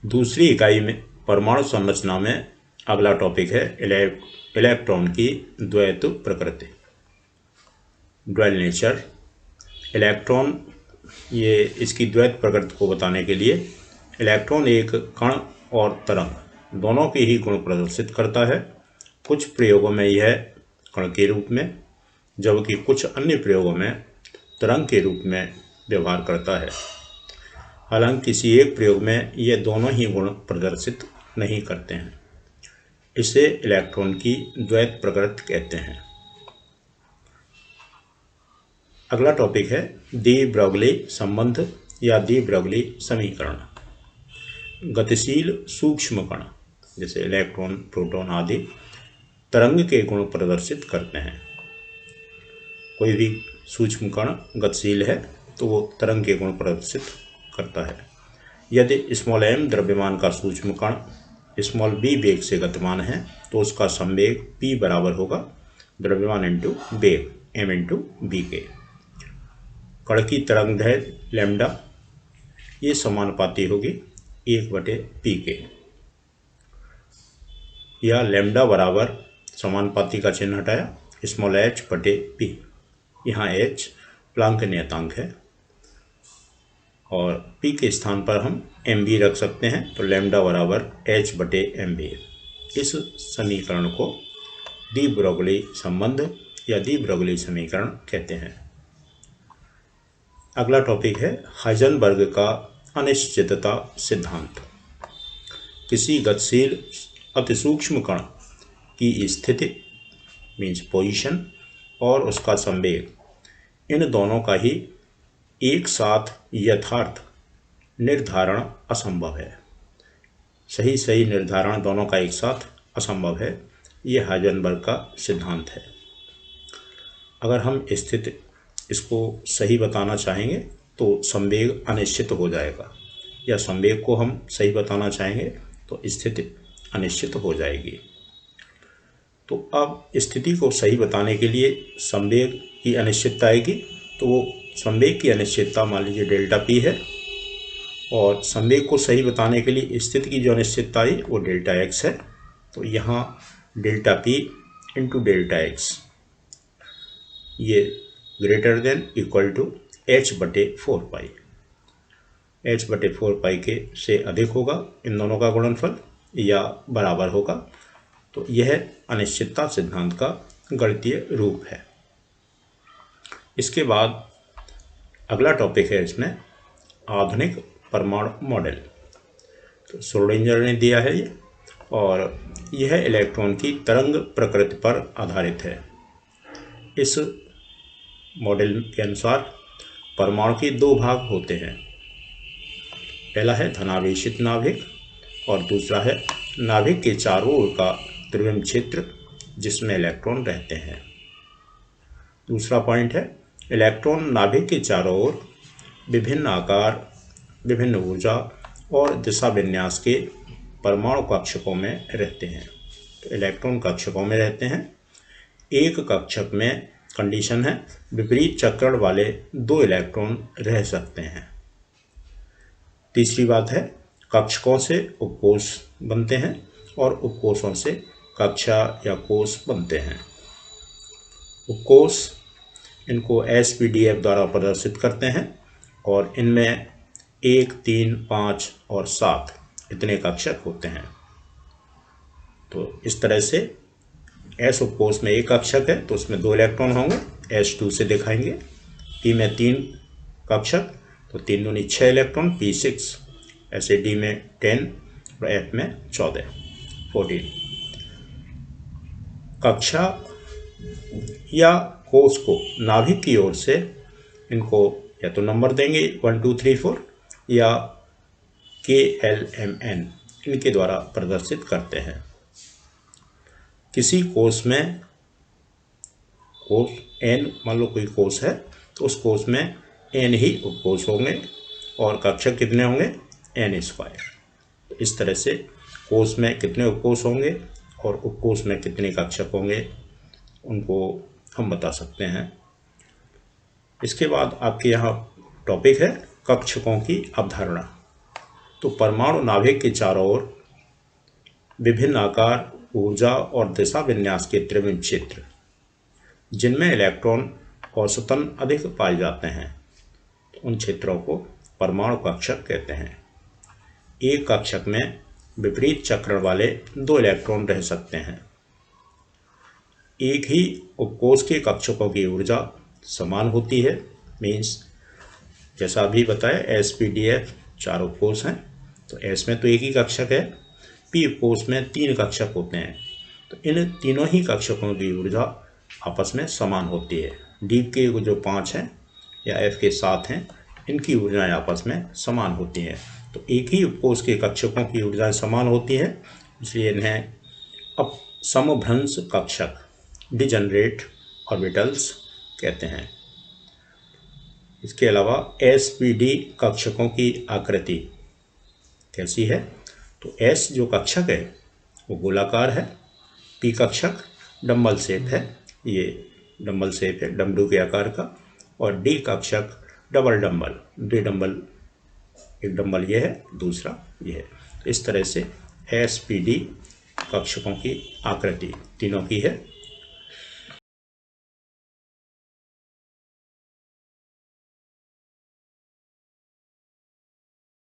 दूसरी इकाई में परमाणु संरचना में अगला टॉपिक है इलेक्ट्रॉन की द्वैत प्रकृति, ड्वेल नेचर। इलेक्ट्रॉन, ये इसकी द्वैत प्रकृति को बताने के लिए इलेक्ट्रॉन एक कण और तरंग दोनों के ही गुण प्रदर्शित करता है। कुछ प्रयोगों में यह कण के रूप में, जबकि कुछ अन्य प्रयोगों में तरंग के रूप में व्यवहार करता है। हालांकि किसी एक प्रयोग में ये दोनों ही गुण प्रदर्शित नहीं करते हैं। इसे इलेक्ट्रॉन की द्वैत प्रकृति कहते हैं। अगला टॉपिक है डी ब्रोगली संबंध या डी ब्रोगली समीकरण। गतिशील सूक्ष्म कण जैसे इलेक्ट्रॉन, प्रोटॉन आदि तरंग के गुण प्रदर्शित करते हैं। कोई भी सूक्ष्म कण गतिशील है तो वो तरंग के गुण प्रदर्शित करता है। यदि m द्रव्यमान का सूक्ष्म कण b वेग से गतिमान है तो उसका संवेग p बराबर होगा द्रव्यमान इंटू वेग m इंटू b के। कण की तरंगदैर्घ्य लैम्डा ये समानुपाती होगी 1/p के, या लैम्डा बराबर समानुपाती का चिन्ह हटाया h/p। यहाँ h प्लांक नियतांक है और p के स्थान पर हम mv रख सकते हैं, तो लैम्डा बराबर h/mv। इस समीकरण को डी ब्रोगली संबंध या डी ब्रोगली समीकरण कहते हैं। अगला टॉपिक है हाइजेनबर्ग का अनिश्चितता सिद्धांत। किसी गतिशील अतिसूक्ष्म कण की स्थिति मीन्स पोजीशन और उसका संवेग, इन दोनों का ही एक साथ यथार्थ निर्धारण असंभव है। सही निर्धारण दोनों का एक साथ असंभव है। यह हाइजेनबर्ग का सिद्धांत है। अगर हम स्थिति इसको सही बताना चाहेंगे तो संवेग अनिश्चित हो जाएगा, या संवेग को हम सही बताना चाहेंगे तो स्थिति अनिश्चित हो जाएगी। तो अब स्थिति को सही बताने के लिए संवेग की अनिश्चितता आएगी, तो वो संवेग की अनिश्चितता मान लीजिए डेल्टा पी है, और संवेग को सही बताने के लिए स्थिति की जो अनिश्चितता आई वो डेल्टा एक्स है। तो यहाँ delta p into delta x ये greater than equal to h/4π, h/4π के से अधिक होगा इन दोनों का गुणनफल या बराबर होगा। तो यह अनिश्चितता सिद्धांत का गणितीय रूप है। इसके बाद अगला टॉपिक है इसमें आधुनिक परमाणु मॉडल। तो श्रोडिंगर ने दिया है ये, और यह इलेक्ट्रॉन की तरंग प्रकृति पर आधारित है। इस मॉडल के अनुसार परमाणु के दो भाग होते हैं। पहला है धनावेशित नाभिक और दूसरा है नाभिक के चारों ओर का त्रिविम क्षेत्र जिसमें इलेक्ट्रॉन रहते हैं। दूसरा पॉइंट है इलेक्ट्रॉन नाभिक के चारों ओर विभिन्न आकार, विभिन्न ऊर्जा और दिशा विन्यास के परमाणु कक्षकों में रहते हैं। तो इलेक्ट्रॉन कक्षकों में रहते हैं। एक कक्षक में कंडीशन है विपरीत चक्रण वाले 2 इलेक्ट्रॉन रह सकते हैं। तीसरी बात है कक्षकों से उपकोष बनते हैं और उपकोषों से कक्षा या कोष बनते हैं। उपकोष इनको SPDF द्वारा प्रदर्शित करते हैं और इनमें 1, 3, 5 और 7 इतने कक्षक होते हैं। तो इस तरह से S उपकोष में एक कक्षक है तो उसमें 2 इलेक्ट्रॉन होंगे, S2 से दिखाएंगे। P में 3 कक्षक तो 3 दूनी 6 इलेक्ट्रॉन, P6। ऐसे D में 10 और F में 14 कक्षा या कोष को नाभिक की ओर से इनको या तो नंबर देंगे 1, 2, 3, 4 या KLMN इनके द्वारा प्रदर्शित करते हैं। किसी कोष में कोष N, मान लो कोई कोष है तो उस कोष में N ही उपकोष होंगे और कक्षक कितने होंगे N²। इस तरह से कोष में कितने उपकोष होंगे और उपकोष में कितने कक्षक होंगे उनको हम बता सकते हैं। इसके बाद आपके यहाँ टॉपिक है कक्षकों की अवधारणा। तो परमाणु नाभिक के चारों ओर विभिन्न आकार, ऊर्जा और दिशा विन्यास के त्रिविम क्षेत्र, जिनमें इलेक्ट्रॉन औसतन अधिक पाए जाते हैं, तो उन क्षेत्रों को परमाणु कक्षक कहते हैं। एक कक्षक में विपरीत चक्रण वाले 2 इलेक्ट्रॉन रह सकते हैं। एक ही उपकोष के कक्षकों की ऊर्जा समान होती है, मीन्स जैसा अभी बताया SPDF 4 उपकोष हैं, तो S में तो एक ही कक्षक है, P उपकोष में 3 कक्षक होते हैं, तो इन तीनों ही कक्षकों की ऊर्जा आपस में समान होती है। D के जो 5 हैं या F के 7 हैं, इनकी ऊर्जाएं आपस में समान होती हैं। तो एक ही उपकोष के कक्षकों की ऊर्जाएं समान होती है, इसलिए इन्हें अब समभ्रंश कक्षक, डिजनरेट ऑर्बिटल्स कहते हैं। इसके अलावा SPD कक्षकों की आकृति कैसी है, तो S जो कक्षक है वो गोलाकार है, P कक्षक डम्बल शेप है, ये डम्बल शेप है डमरू के आकार का, और D कक्षक डबल डम्बल, 2 डम्बल, एक डम्बल ये है, दूसरा ये है। तो इस तरह से SPD कक्षकों की आकृति तीनों की है।